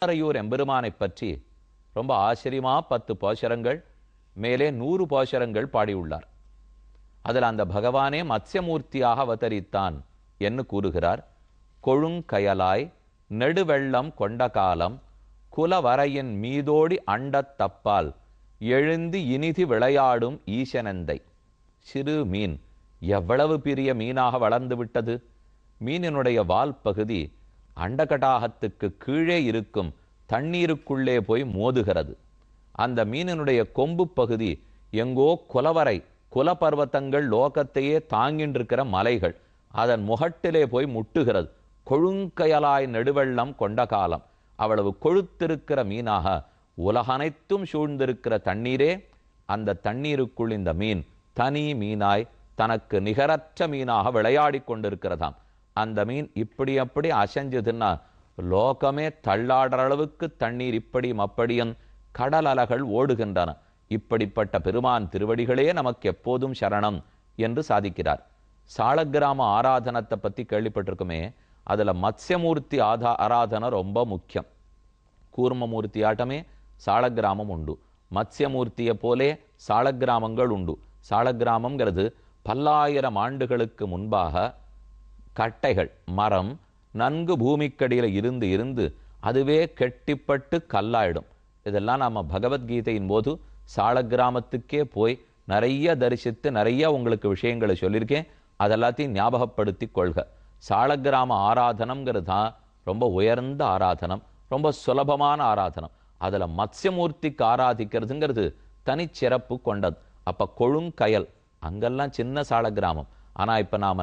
திருநாரையூர் எம்பெருமானை பற்றி ரொம்ப ஆச்சரியமா 10 பாசுரங்கள் மேலே 100 பாசுரங்கள் பாடியுள்ளார். அதில் அந்த பகவானே மத்ஸ்யமூர்த்தியாக அவதரித்தான் என்று கூறுகிறார். கொழுங்கயலாய் நெடுவெள்ளம் கொண்ட காலம் குலவரையின் மீதோடி அண்டத் தப்பால் எழுந்து இனிதி விளையாடும் ஈசனந்தை. சிறு மீன் எவ்வளவு பெரிய மீனாக வளர்ந்து விட்டது. மீனினுடைய வால் பகுதி அண்டகடாகத்துக்கு கீழே இருக்கும் தண்ணீருக்குள்ளே போய் மோதுகிறது. அந்த மீனினுடைய கொம்பு பகுதி எங்கோ குலவரை குலபர்வத்தங்கள் லோகத்தையே தாங்கின்றிருக்கிற மலைகள் அதன் முகட்டிலே போய் முட்டுகிறது. கொழுங்கயலாய் நெடுவெள்ளம் கொண்ட காலம், அவ்வளவு கொழுத்திருக்கிற மீனாக உலகனைத்தும் சூழ்ந்திருக்கிற தண்ணீரே, அந்த தண்ணீருக்குள் இந்த மீன் தனி மீனாய் தனக்கு நிகரற்ற மீனாக விளையாடி கொண்டிருக்கிறதாம். அந்த மீன் இப்படி அப்படி அசைஞ்சதுன்னா லோகமே தள்ளாடுற அளவுக்கு தண்ணீர் இப்படியும் அப்படியும் கடல் அலைகள் ஓடுகின்றன. இப்படிப்பட்ட பெருமான் திருவடிகளே நமக்கு எப்போதும் சரணம் என்று சாதிக்கிறார். சாலக்கிராம ஆராதனத்தை பற்றி கேள்விப்பட்டிருக்குமே, அதில் மத்ஸ்யமூர்த்தி ஆராதனை ரொம்ப முக்கியம். கூர்மமூர்த்தி ஆட்டமே சாலக்கிராமம் உண்டு. மத்ஸ்யமூர்த்தியை போலே சாலக்கிராமங்கள் உண்டு. சாலக்கிராமங்கிறது பல்லாயிரம் ஆண்டுகளுக்கு முன்பாக கட்டைகள் மரம் நன்கு பூமிக்கடியில் இருந்து இருந்து அதுவே கெட்டிப்பட்டு கல்லாயிடும். இதெல்லாம் நாம் பகவத்கீதையின் போது சாலக்கிராமத்துக்கே போய் நிறைய தரிசித்து நிறைய உங்களுக்கு விஷயங்களை சொல்லியிருக்கேன். அதெல்லாத்தையும் ஞாபகப்படுத்தி கொள்க. சாலக்கிராம ஆராதனம்ங்கிறது தான் ரொம்ப உயர்ந்த ஆராதனம், ரொம்ப சுலபமான ஆராதனம். அதில் மத்ஸ்யமூர்த்திக்கு ஆராதிக்கிறதுங்கிறது தனிச்சிறப்பு கொண்டது. அப்போ கொழுங்கயல் அங்கெல்லாம் சின்ன சாலக்கிராமம். ஆனால் இப்போ நாம்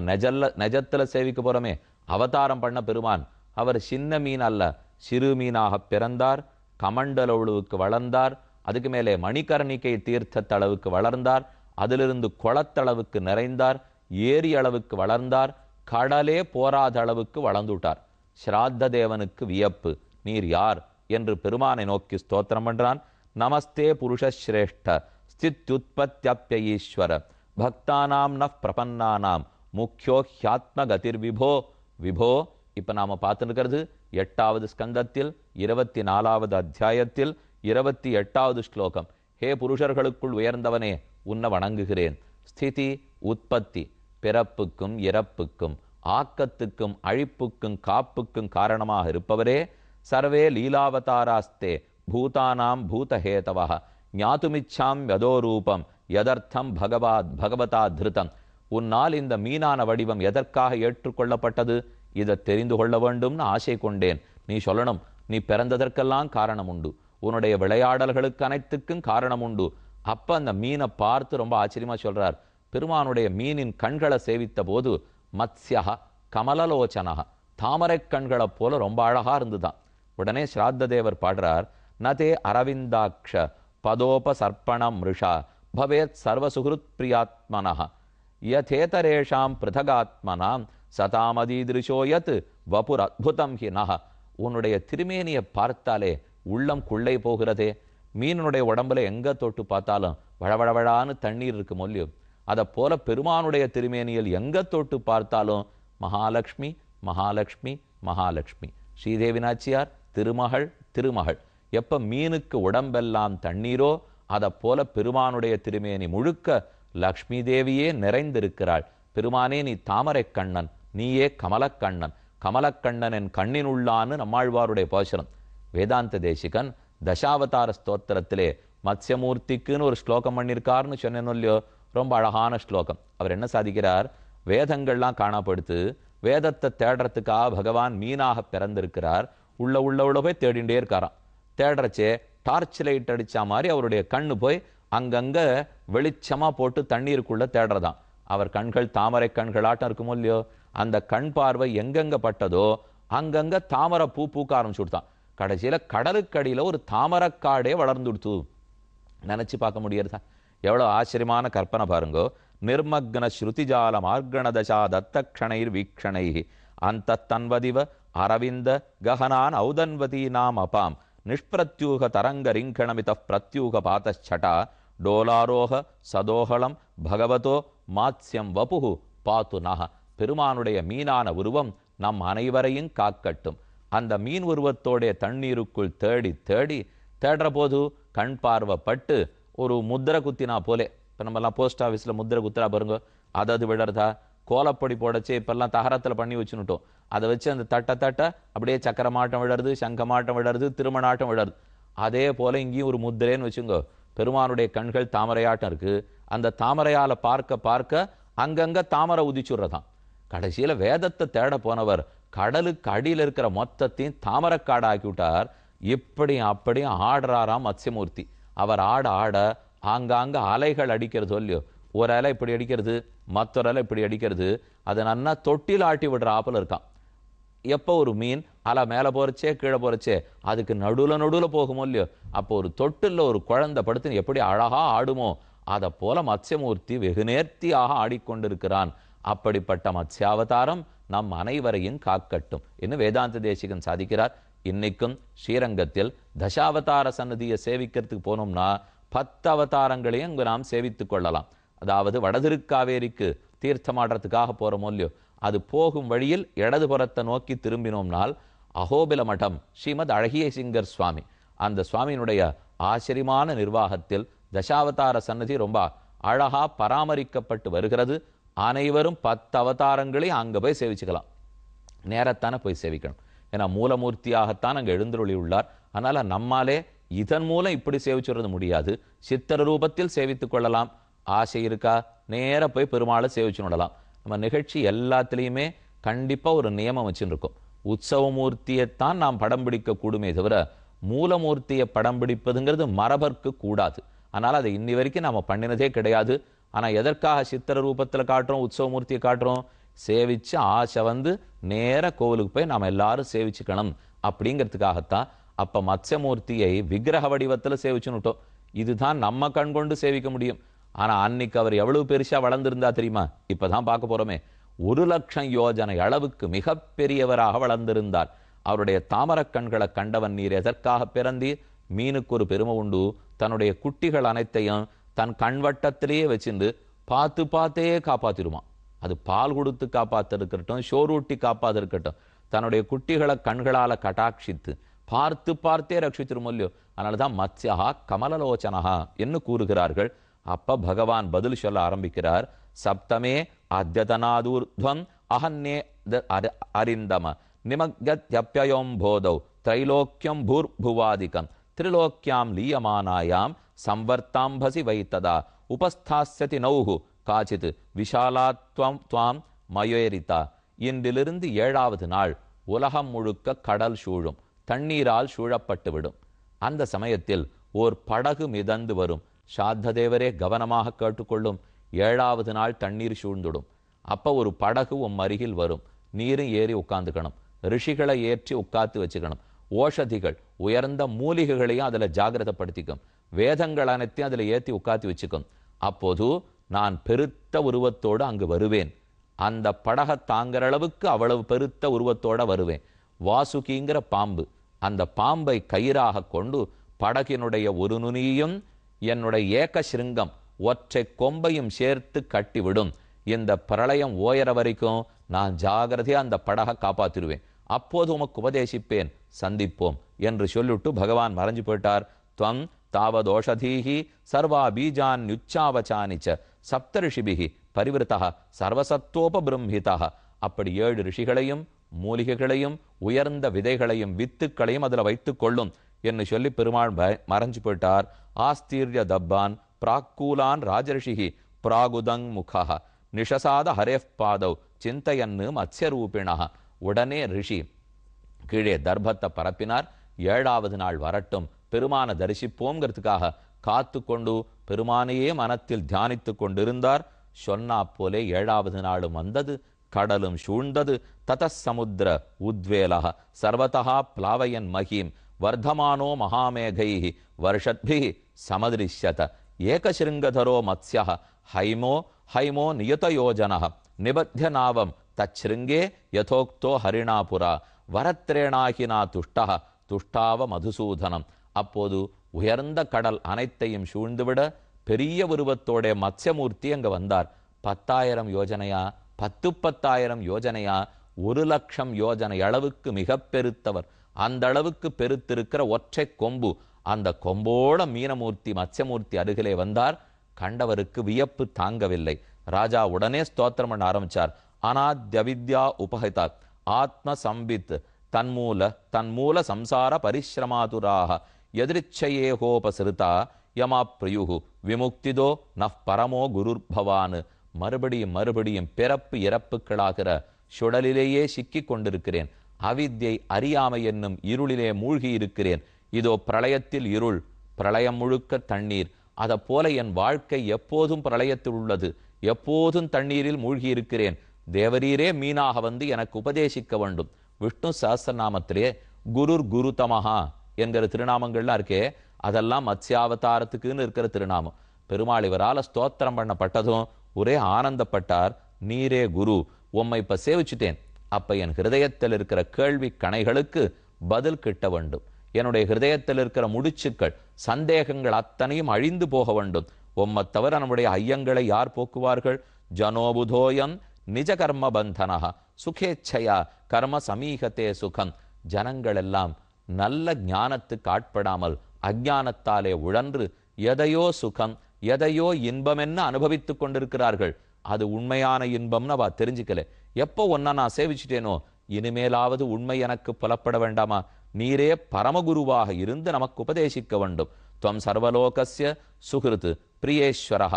நெஜத்தில் சேவிக்க போகிறோமே, அவதாரம் பண்ண பெருமான் அவர் சின்ன மீன் அல்ல, சிறு மீனாக பிறந்தார். கமண்டலவுக்கு வளர்ந்தார். அதுக்கு மேலே மணிகர்ணிகை தீர்த்தத்தளவுக்கு வளர்ந்தார். அதிலிருந்து குளத்தளவுக்கு நிறைந்தார். ஏரி அளவுக்கு வளர்ந்தார். கடலே போராத அளவுக்கு வளர்ந்துட்டார். ஸ்ராத்த தேவனுக்கு வியப்பு, நீர் யார் என்று பெருமானை நோக்கி ஸ்தோத்திரம் பண்றான். நமஸ்தே புருஷஸ்ரேஷ்ட ஸ்தித்யுத்பத்யப்யஈஸ்வர பக்தானாம் ந பிரபன்னானாம் முக்கியோ ஹ்யாத்ம கதிர் விபோ. விபோ இப்போ நாம் பார்த்துருக்கிறது 8வது ஸ்கந்தத்தில் 24வது அத்தியாயத்தில் 28வது ஸ்லோகம். ஹே புருஷர்களுக்குள் உயர்ந்தவனே, உன்னை வணங்குகிறேன். ஸ்திதி உற்பத்தி, பிறப்புக்கும் இறப்புக்கும் ஆக்கத்துக்கும் அழிப்புக்கும் காப்புக்கும் காரணமாக இருப்பவரே. சர்வே லீலாவதாராஸ்தே பூதானாம் பூதஹேதவஹ ஞாதுமிச்சாம் யதோரூபம் யதர்த்தம் பகவதா திருதம். உன்னால் இந்த மீனான வடிவம் எதற்காக ஏற்றுக்கொள்ளப்பட்டது, இதை தெரிந்து கொள்ள வேண்டும்னு ஆசை கொண்டேன். நீ சொல்லணும். நீ பிறந்ததற்கெல்லாம் காரணம் உண்டு, உன்னுடைய விளையாடல்களுக்கு அனைத்துக்கும் காரணம் உண்டு. அப்ப அந்த மீனை பார்த்து ரொம்ப ஆச்சரியமா சொல்றார். பெருமானுடைய மீனின் கண்களை சேவித்த போது மத்ஸ்யஹ கமலலோச்சனஹ, தாமரை கண்களை போல ரொம்ப அழகா இருந்துதான். உடனே ஸ்ராத்த தேவர் பாடுறார். நதே அரவிந்தாக்ஷ பதோபசர்ப்பணம் ரிஷா பவேத் சர்வசுகிருத் பிரியாத்மனஹ யதேதரேஷாம் பிருதகாத்மனாம் சதாமதீதிருஷோயத் வபுர் அத்புதம் ஹி நஹ. உன்னுடைய திருமேனியை பார்த்தாலே உள்ளம் குள்ளை போகிறதே. மீனுடைய உடம்புல எங்க தொட்டு பார்த்தாலும் வழவழவழான்னு தண்ணீர் இருக்கு மொழியும். அதை போல பெருமானுடைய திருமேனியில் எங்க தொட்டு பார்த்தாலும் மகாலட்சுமி மகாலட்சுமி மகாலட்சுமி. ஸ்ரீதேவி நாச்சியார் திருமகள் திருமகள். எப்ப மீனுக்கு உடம்பெல்லாம் தண்ணீரோ அதை போல பெருமானுடைய திருமேனி முழுக்க லக்ஷ்மி தேவியே நிறைந்திருக்கிறாள். பெருமானே நீ தாமரை கண்ணன், நீயே கமலக்கண்ணன். கமலக்கண்ணன் என் கண்ணின் உள்ளான்னு நம்மாழ்வாருடைய பாசுரம். வேதாந்த தேசிகன் தசாவதார ஸ்தோத்திரத்திலே மத்ஸ்யமூர்த்திக்குன்னு ஒரு ஸ்லோகம் பண்ணியிருக்காருன்னு சொன்னேன்னு இல்லையோ, ரொம்ப அழகான ஸ்லோகம். அவர் என்ன சாதிக்கிறார், வேதங்கள்லாம் காணப்படுத்து, வேதத்தை தேடுறதுக்காக பகவான் மீனாக பிறந்திருக்கிறார். உள்ள போய் தேடிண்டே இருக்காராம். தேடுறச்சே டார்ச் லைட் அடிச்சா மாதிரி அவருடைய கண்ணு போய் அங்கங்க வெளிச்சமா போட்டு தண்ணீருக்குள்ள தேடுறதாம். அவர் கண்கள் தாமரை கண்களாட்டம் இருக்குமோ இல்லையோ, அந்த கண் பார்வை எங்கெங்க பட்டதோ அங்கங்க தாமரை பூ பூக்க ஆரம்பிச்சுடுதான். கடைசியில கடலுக்கடியில ஒரு தாமரக்காடே வளர்ந்துடுத்து. நினைச்சு பார்க்க முடியறதா? எவ்வளவு ஆச்சரியமான கற்பனை பாருங்கோ. நிர்மக்ன ஸ்ருதிஜால மார்கண தசா தத்தக்ஷணைர் வீக்ஷணை அந்த தன்வதிவ அரவிந்த ககனான் ஔதன்வதி நாம் அபாம் நிஷ்பிரத்யூக தரங்க ரிங்கணமித பிரத்யூக பாதச்சட்டா டோலாரோக சதோகலம் பகவதோ மாத்ஸ்யம் வபுகு பாத்து நக. பெருமானுடைய மீனான உருவம் நம் அனைவரையும் காக்கட்டும். அந்த மீன் உருவத்தோடைய தண்ணீருக்குள் தேடி தேடி தேடுற போது கண் பார்வைப்பட்டு ஒரு முத்திரை குத்தினா போலே. இப்போ நம்மலாம் போஸ்ட் ஆஃபீஸில் முத்திரை குத்துறா பாருங்க, அது விழறதா, கோலப்பொடி போடச்சு இப்பெல்லாம் தகரத்தில் பண்ணி வச்சுன்னுட்டோம். அதை வச்சு அந்த தட்டை அப்படியே சக்கரமாட்டம் விழருது, சங்கமாட்டம் விழருது, திருமணாட்டம் விழருது. அதே போல இங்கேயும் ஒரு முத்திரைன்னு வச்சுங்க. பெருமானுடைய கண்கள் தாமரையாட்டம் இருக்கு. அந்த தாமரையால பார்க்க பார்க்க அங்கங்க தாமரை உதிச்சுடுறதான். கடைசியில வேதத்தை தேட போனவர் கடலுக்கு அடியில் இருக்கிற மொத்தத்தையும் தாமரைக்காடு ஆக்கி விட்டார். இப்படி அப்படியும் ஆடுறாராம் மத்ஸ்யமூர்த்தி. அவர் ஆட ஆட ஆங்காங்க அலைகள் அடிக்கிறது இல்லையோ, ஒரு அலை இப்படி அடிக்கிறது, மற்றொரு அலை இப்படி அடிக்கிறது. அதை நன்னா தொட்டில் ஆட்டி விடுற ஆப்பில் இருக்கான். எப்போ ஒரு மீன் அலை மேலே போறச்சே கீழே போறச்சே அதுக்கு நடுவில் போகுமோ இல்லையோ, அப்போ ஒரு தொட்டில் ஒரு குழந்தை படுத்துன்னு எப்படி அழகா ஆடுமோ அதை போல மத்ஸ்யமூர்த்தி வெகு நேர்த்தியாக ஆடிக்கொண்டிருக்கிறான். அப்படிப்பட்ட மத்ஸ்யாவதாரம் நம் அனைவரையும் காக்கட்டும் என்று வேதாந்த தேசிகன் சாதிக்கிறார். இன்னைக்கும் ஸ்ரீரங்கத்தில் தசாவதார சன்னதியை சேவிக்கிறதுக்கு போனோம்னா 10 அவதாரங்களையும் இங்கு நாம் சேவித்துக் கொள்ளலாம். அதாவது வடதிருக்காவேரிக்கு தீர்த்தமாடுறதுக்காக போறோமோ இல்லையோ, அது போகும் வழியில் இடதுபுறத்தை நோக்கி திரும்பினோம்னால் அகோபில மடம் ஸ்ரீமத் அழகிய சிங்கர் சுவாமி, அந்த சுவாமியினுடைய ஆச்சரியமான நிர்வாகத்தில் தசாவதார சன்னதி ரொம்ப அழகா பராமரிக்கப்பட்டு வருகிறது. அனைவரும் 10 அவதாரங்களையும் அங்கே போய் சேவிச்சுக்கலாம். நேரத்தானே போய் சேவிக்கணும். ஏன்னா மூலமூர்த்தியாகத்தான் அங்கே எழுந்தருளி உள்ளார். அதனால நம்மாலே இதன் மூலம் இப்படி சேவிச்சுறது முடியாது. சித்திர ரூபத்தில் சேவித்துக் கொள்ளலாம். ஆசை இருக்கா, நேர போய் பெருமாளை சேவிச்சு விடலாம். நம்ம நிகழ்ச்சி எல்லாத்துலேயுமே கண்டிப்பாக ஒரு நியமம் வச்சுருக்கோம். உற்சவமூர்த்தியைத்தான் நாம் படம் பிடிக்க கூடுமே தவிர மூலமூர்த்தியை படம் பிடிப்பதுங்கிறது மரபர்க்கு கூடாது. அதனால் அதை இன்னி வரைக்கும் நாம் பண்ணினதே கிடையாது. ஆனால் எதற்காக சித்திர ரூபத்தில் காட்டுறோம், உற்சவமூர்த்தியை காட்டுறோம்? சேவிச்சு ஆசை வந்து நேர கோவிலுக்கு போய் நாம் எல்லாரும் சேவிச்சுக்கணும் அப்படிங்கிறதுக்காகத்தான். அப்போ மத்ஸ்யமூர்த்தியை விக்கிரக வடிவத்தில் சேவிச்சுன்னுட்டோம். இதுதான் நம்ம கண் கொண்டு சேவிக்க முடியும். ஆனால் அன்னைக்கு அவர் எவ்வளவு பெருசா வளர்ந்திருந்தா தெரியுமா? இப்பதான் பார்க்க போறோமே. 1,00,000 யோஜனை அளவுக்கு மிகப்பெரியவராக வளர்ந்திருந்தார். அவருடைய தாமரக் கண்களை கண்டவன் நீர் எதற்காக பிறந்தீர்? மீனுக்கு ஒரு பெருமை உண்டு. தன்னுடைய குட்டிகள் அனைத்தையும் தன் கண்வட்டத்திலேயே வச்சிருந்து பார்த்து பார்த்தே காப்பாத்திருமா. அது பால் கொடுத்து காப்பாத்திருக்கட்டும், சோறூட்டி காப்பாத்திருக்கட்டும், தன்னுடைய குட்டிகளை கண்களால கட்டாட்சித்து பார்த்து பார்த்தே ரட்சித்திருமோ இல்லையோ. அதனாலதான் மத்ஸ்யா கமலலோச்சனஹா என்று கூறுகிறார்கள். அப்ப பகவான் பதில் சொல்ல ஆரம்பிக்கிறார். சப்தமே அத்யதனாதூர்த்வம் அஹன்னே அரிந்தம நிமக்யப்யயோம் போதௌ த்ரைலோக்கியம் பூர்புவாதிகம் திரிலோக்கியாம் லீயமானாயாம் சம்வர்த்தாம்பசி வைத்ததா உபஸ்தாஸ்யதி நௌஹு காச்சித் விஷாலாத்வம் துவாம் மயோரிதா. இன்றிலிருந்து 7வது நாள் உலகம் முழுக்க கடல் சூழும், தண்ணீரால் சூழப்பட்டுவிடும். அந்த சமயத்தில் ஓர் படகு மிதந்து வரும். சாத்ததேவரே கவனமாக கேட்டுக்கொள்ளும். 7வது நாள் தண்ணீர் சூழ்ந்துடும். அப்போ ஒரு படகு அருகில் வரும். நீரும் ஏறி உட்காந்துக்கணும். ரிஷிகளை ஏற்றி உட்காத்து வச்சுக்கணும். ஓஷதிகள் உயர்ந்த மூலிகைகளையும் அதில் ஜாகிரதப்படுத்திக்கும். வேதங்கள் அனைத்தையும் அதில் ஏற்றி உட்காத்தி வச்சுக்கும். அப்போது நான் பெருத்த உருவத்தோடு அங்கு வருவேன். அந்த படகை தாங்கிற அளவுக்கு அவ்வளவு பெருத்த உருவத்தோட வருவேன். வாசுகிங்கிற பாம்பு, அந்த பாம்பை கயிறாக கொண்டு படகினுடைய ஒரு நுனியையும் என்னுடைய ஏக சிருங்கம் ஒற்றை கொம்பையும் சேர்த்து கட்டிவிடும். இந்த பிரளயம் ஓயற வரைக்கும் நான் ஜாகிரதையா அந்த படகை காப்பாத்திடுவேன். அப்போது உமக்கு உபதேசிப்பேன், சந்திப்போம் என்று சொல்லிட்டு பகவான் மறைஞ்சு போயிட்டார். துவம் தாவதோஷதீஹி சர்வா பீஜான் யுச்சாவச்சானிச்ச சப்தரிஷிபிகி பரிவிருத்தா சர்வசத்தோபபிரம்ஹிதா. அப்படி 7 ரிஷிகளையும் மூலிகைகளையும் உயர்ந்த விதைகளையும் வித்துக்களையும் அதில் வைத்துக் கொள்ளும் என்று சொல்லி பெருமாள் மறைஞ்சு போயிட்டார். ஆஸ்தீர்ய தப்பான் பிராக்கூலான் ராஜரிஷிகி பிராகுதங் முகா நிஷசாத ஹரேஃப் பாதவ் சிந்தையன்னு மத்ஸ்யரூபிணா. உடனே ரிஷி கீழே தர்பத்தை பரப்பினார். 7வது நாள் வரட்டும், பெருமானை தரிசிப்போங்கிறதுக்காக காத்து கொண்டு பெருமானையே மனத்தில் தியானித்து கொண்டிருந்தார். சொன்னா போலே 7வது நாளும் வந்தது. கடலும் சூழ்ந்தது. ததசமுத்திர உத்வேலா சர்வதா பிளாவயன் மகீம் வர்தமானோ மகாமேகை வருஷத்பி சமதிருஷ்யத ஏகசிருங்கதரோ மத்ஸ்ய ஹைமோ ஹைமோ நியதயோஜன நிபத்திய நாவம் தச்சிருங்கே யதோக்தோ ஹரிணாபுரா வரத்ரேணாகினா துஷ்டா துஷ்டாவ மதுசூதனம். அப்போது உயர்ந்த கடல் அனைத்தையும் சூழ்ந்துவிட பெரிய உருவத்தோட மத்ஸ்யமூர்த்தி அங்க வந்தார். 10,000 யோஜனையா, 10,000 யோஜனையா, 1,00,000 யோஜனை அளவுக்கு மிக பெருத்தவர். அந்த அளவுக்கு பெருத்திருக்கிற ஒற்றை கொம்பு. அந்த கொம்போட மீனமூர்த்தி மத்ஸ்யமூர்த்தி அருகிலே வந்தார். கண்டவருக்கு வியப்பு தாங்கவில்லை. ராஜா உடனே ஸ்தோத்திரம் பண்ண ஆரம்பிச்சார். அநாத்ய வித்யா உபஹிதா ஆத்ம சம்பித் தன்மூல சம்சார பரிசிரமாதுராக எதிர்ச்சையேகோபசிருதா யமா பிரயுகு விமுக்திதோ நஃப் பரமோ குருர்பவான். மறுபடியும் பிறப்பு இறப்புகளாகிற சுழலிலேயே சிக்கிக் கொண்டிருக்கிறேன். அவித்யை அறியாமை என்னும் இருளிலே மூழ்கி இருக்கிறேன். இதோ பிரளயத்தில் இருள், பிரளயம் முழுக்க தண்ணீர். அதை போல என் வாழ்க்கை எப்போதும் பிரளயத்தில் உள்ளது. எப்போதும் தண்ணீரில் மூழ்கி இருக்கிறேன். தேவரீரே மீனாக வந்து எனக்கு உபதேசிக்க வேண்டும். விஷ்ணு சஹஸ்ரநாமத்திலே குருதமஹா என்கிற திருநாமங்கள்லாம் இருக்கே, அதெல்லாம் மத்ஸ்யாவதாரத்துக்குன்னு இருக்கிற திருநாமம். பெருமாள் இவரால் ஸ்தோத்திரம் பண்ணப்பட்டதும் ஒரே ஆனந்தப்பட்டார். நீரே குரு, உம்மை இப்ப சேவிச்சுட்டேன். அப்ப என் ஹிருதயத்தில் இருக்கிற கேள்வி கணைகளுக்கு பதில் கிட்ட வேண்டும். என்னுடைய ஹிருதயத்தில் இருக்கிற முடிச்சுக்கள் சந்தேகங்கள் அத்தனையும் அழிந்து போக வேண்டும். உம்மை தவிர நம்முடைய ஐயங்களை யார் போக்குவார்கள்? ஜனோபுதோயம் நிஜ கர்ம பந்தனஹ சுகேச்சயா கர்ம சமீகத்தே சுகம். ஜனங்கள் எல்லாம் நல்ல ஞானத்துக்கு ஆட்படாமல் அஞ்ஞானத்தாலே உழன்று எதையோ சுகம் எதையோ இன்பம் என்ன அனுபவித்துக் கொண்டிருக்கிறார்கள். அது உண்மையான இன்பம்னு அவ தெரிஞ்சுக்கல. எப்போ ஒன்னா நான் சேவிச்சுட்டேனோ இனிமேலாவது உண்மை எனக்கு புலப்பட வேண்டாமா? நீரே பரமகுருவாக இருந்து நமக்கு உபதேசிக்க வேண்டும். துவம் சர்வலோகஸ்ய சுகிருத் பிரியேஸ்வரஹ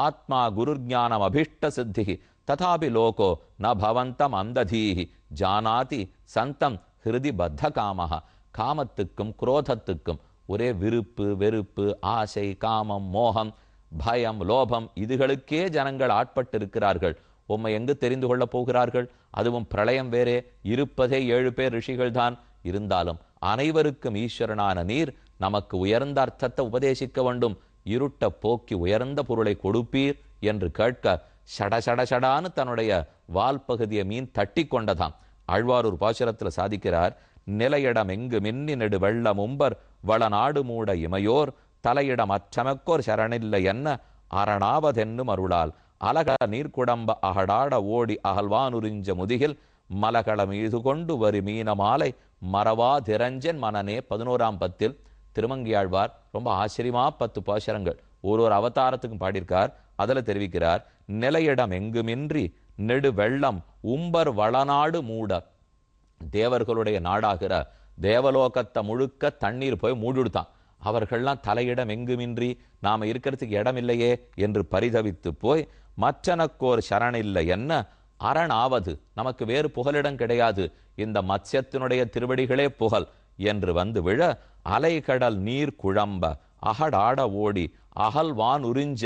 ஆத்மா குருர்ஞானம் அபீஷ்ட சித்திஹி ததாபி லோகோ ந பவந்தம் அந்ததீஹி ஜானாதி சந்தம் ஹிருதி பத்த காமஹ. காமத்துக்கும் குரோதத்துக்கும் ஒரே விருப்பு வெறுப்பு ஆசை காமம் மோகம் பயம் லோபம் இதுகளுக்கே ஜனங்கள் ஆட்பட்டு இருக்கிறார்கள். உம்மை எங்கு தெரிந்து கொள்ளப் போகிறார்கள்? அதுவும் பிரளயம் வேறே. இருப்பதே 7 பேர் ரிஷிகள் தான். இருந்தாலும் அனைவருக்கும் ஈஸ்வரனான நீர் நமக்கு உயர்ந்த அர்த்தத்தை உபதேசிக்க வேண்டும். இருட்ட போக்கி உயர்ந்த பொருளை கொடுப்பீர் என்று கேட்க ஷடான்னு தன்னுடைய வால் பகுதியை மீன் தட்டி கொண்டதாம். ஆழ்வாரூர் பாசுரத்தில் சாதிக்கிறார். நிலையிடம் எங்கு மின்னி நெடு வெள்ளம் உம்பர் வளநாடு மூட இமையோர் தலையிடம் அற்றமக்கோர் சரணில்லை என்ன அரணாவதென்னும் அருளால் அலக நீர்க்குடம்ப அகடாட ஓடி அகழ்வானுறிஞ்ச முதுகில் மலகள மீது கொண்டு வரி மீன மாலை மறவா திரஞ்சன் மனனே. 11ஆம் பத்தில் திருமங்கியாழ்வார் ரொம்ப ஆச்சரியமா 10 பாசுரங்கள் ஒரு அவதாரத்துக்கும் பாடியிருக்கார். அதுல தெரிவிக்கிறார், நிலையிடம் எங்குமின்றி நெடு வெள்ளம் உம்பர் வளநாடு மூட. தேவர்களுடைய நாடாகிற தேவலோகத்தை முழுக்க தண்ணீர் போய் மூடுடுத்தான். அவர்கள்லாம் தலையிடம் எங்குமின்றி நாம இருக்கிறதுக்கு இடம் இல்லையே என்று பரிதவித்து போய் மற்றனக்கோர் சரணில்லை என்ன அரணாவது, நமக்கு வேறு புகலிடம் கிடையாது, இந்த மத்ஸ்யத்தினுடைய திருவடிகளே புகழ் என்று வந்து விழ அலைகடல் நீர் குழம்ப அகடாட ஓடி அகல்வான் உறிஞ்ச.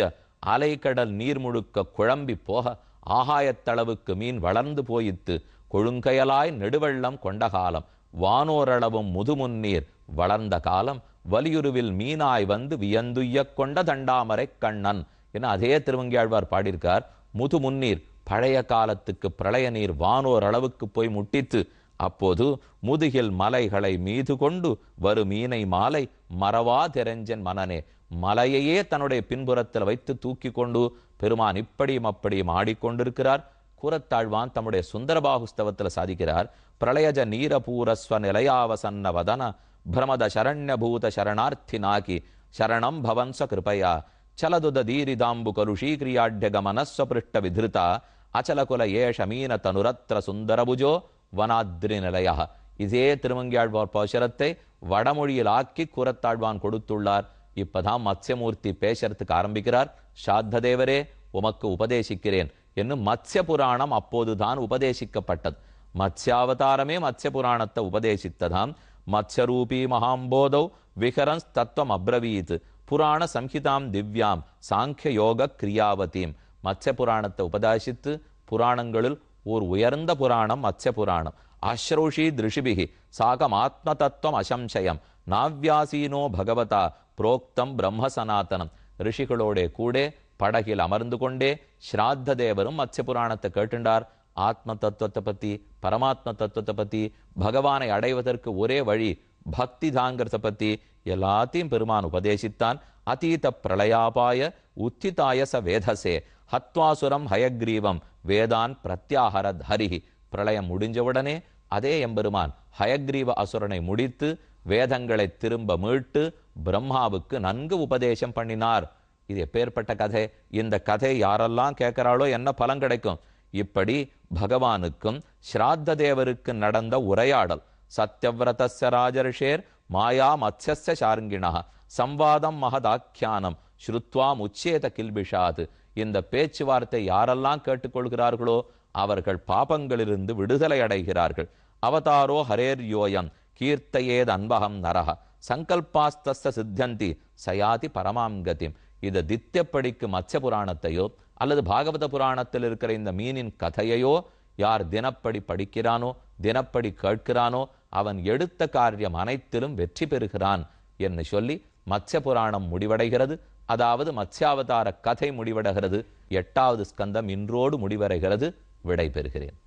அலைக்கடல் நீர் முழுக்க குழம்பி போக ஆகாயத்தளவுக்கு மீன் வளர்ந்து போயித்து. கொழுங்கயலாய் நெடுவெள்ளம் கொண்ட காலம் வானோரளவும் முதுமுன்னீர் வளர்ந்த காலம் வலியுருவில் மீனாய் வந்து வியந்துய்ய கொண்ட தண்டாமரை கண்ணன் என அதே திருவங்கியாழ்வார் பாடியிருக்கார். முதுமுன்னீர் பழைய காலத்துக்கு பிரளய நீர் வானோர் அளவுக்கு போய் முட்டித்து. அப்போது முதுகில் மலைகளை மீது கொண்டு வரு மீனை மாலை மறவா தெரிஞ்சன் மனனே. மலையையே தன்னுடைய பின்புறத்தில் வைத்து தூக்கி கொண்டு பெருமான் இப்படியும் அப்படியும் ஆடிக்கொண்டிருக்கிறார். கூரத்தாழ்வான் தம்முடைய சுந்தரபாகுஸ்தவத்தில் சாதிக்கிறார். பிரளயஜ நீரபூரஸ்வ நிலையாவசன்ன வதன பிரமத சரண்யபூத சரணார்த்தி நாகி சரணம் பவன்ஸ்வ கிருபையா சலதுத தீரிதாம்பு கலுஷீக்ரியாட்ய கமனஸ்வ பிருஷ்ட விதிருதா அச்சலகுல ஏஷ மீன தனுரத்ர சுந்தரபுஜோ வனாத்ரி நிலையா. இதே திருமங்கியாழ்வார் பாசுரத்தை வடமொழியில் ஆக்கி கூரத்தாழ்வான் கொடுத்துள்ளார். இப்பதான் மத்ஸ்யமூர்த்தி பேசுறதுக்கு ஆரம்பிக்கிறார். சாத்த தேவரே உமக்கு உபதேசிக்கிறேன் என்னும் மத்ஸ்ய புராணம் அப்போதுதான் உபதேசிக்கப்பட்டது. மத்ஸ்யாவதாரமே மத்ஸ்ய புராணத்தை உபதேசித்ததாம். மத்ஸ்யரூபி மகாம்போதௌ விஹரன்ஸ் தத்துவம் அப்ரவீத் புராண சம்ஹிதாம் திவ்யாம் சாங்கிய யோக கிரியாவதீம். மத்ஸ்ய புராணத்தை உபதேசித்து புராணங்களில் ஒரு உயர்ந்த புராணம் மத்ஸ்ய புராணம். அஸ்ரௌஷி திருஷிபிகி சாகம் ஆத்ம தத்துவம் அசம்சயம் நாவ்யாசீனோ பகவதா புரோக்தம் பிரம்ம சனாதனம். ரிஷிகளோட கூட படகில் அமர்ந்து கொண்டே ஸ்ராத்த தேவரும் மத்ஸ்ய புராணத்தை கேட்டுண்டார். ஆத்ம தத்துவத்தை பத்தி பரமாத்ம தத்துவத்தை பத்தி பகவானை அடைவதற்கு ஒரே வழி பக்தி தாங்கிறத பத்தி எல்லாத்தையும் பெருமான் உபதேசித்தான். அதீத பிரளயாபாய உத்திதாய ச வேதசே ஹத்வாசுரம் ஹயக்ரீவம் வேதான் பிரத்யாஹரத் ஹரிஹி பிரளயம் முடிஞ்சவுடனே அதே எம்பெருமான் ஹயக்ரீவ அசுரனை முடித்து வேதங்களை திரும்ப மீட்டு பிரம்மாவுக்கு நன்கு உபதேசம் பண்ணினார். இது எப்பேற்பட்ட கதை! இந்த கதை யாரெல்லாம் கேட்கிறாளோ என்ன பலன் கிடைக்கும்? இப்படி பகவானுக்கும் ஸ்ராத்த தேவருக்கு நடந்த உரையாடல். சத்யவிரதஸ்ய ராஜர்ஷேர் மாயா மத்ஸ்ய சார்ங்கிணா சம்வாதம் மகதாக்கியானம் ஸ்ருத்வா முச்சேத கில்பிஷாத். இந்த பேச்சுவார்த்தை யாரெல்லாம் கேட்டுக்கொள்கிறார்களோ அவர்கள் பாபங்களிலிருந்து விடுதலை அடைகிறார்கள். அவதாரோ ஹரேர் யோயம் கீர்த்தையேத் அன்பகம் நரஹ சங்கல்பாஸ்தஸ்ய சித்தந்தி சயாதி பரமாம் கதிம். இது தித்தியப்படிக்கு மத்ய புராணத்தையோ அல்லது பாகவத புராணத்தில் இருக்கிற இந்த மீனின் கதையையோ யார் தினப்படி படிக்கிறானோ தினப்படி கேட்கிறானோ அவன் எடுத்த காரியம் அனைத்திலும் வெற்றி பெறுகிறான் என்று சொல்லி மத்ய புராணம் முடிவடைகிறது. அதாவது மத்யாவதார கதை முடிவடைகிறது. 8வது ஸ்கந்தம் இன்றோடு முடிவடைகிறது. விடை பெறுகிறேன்.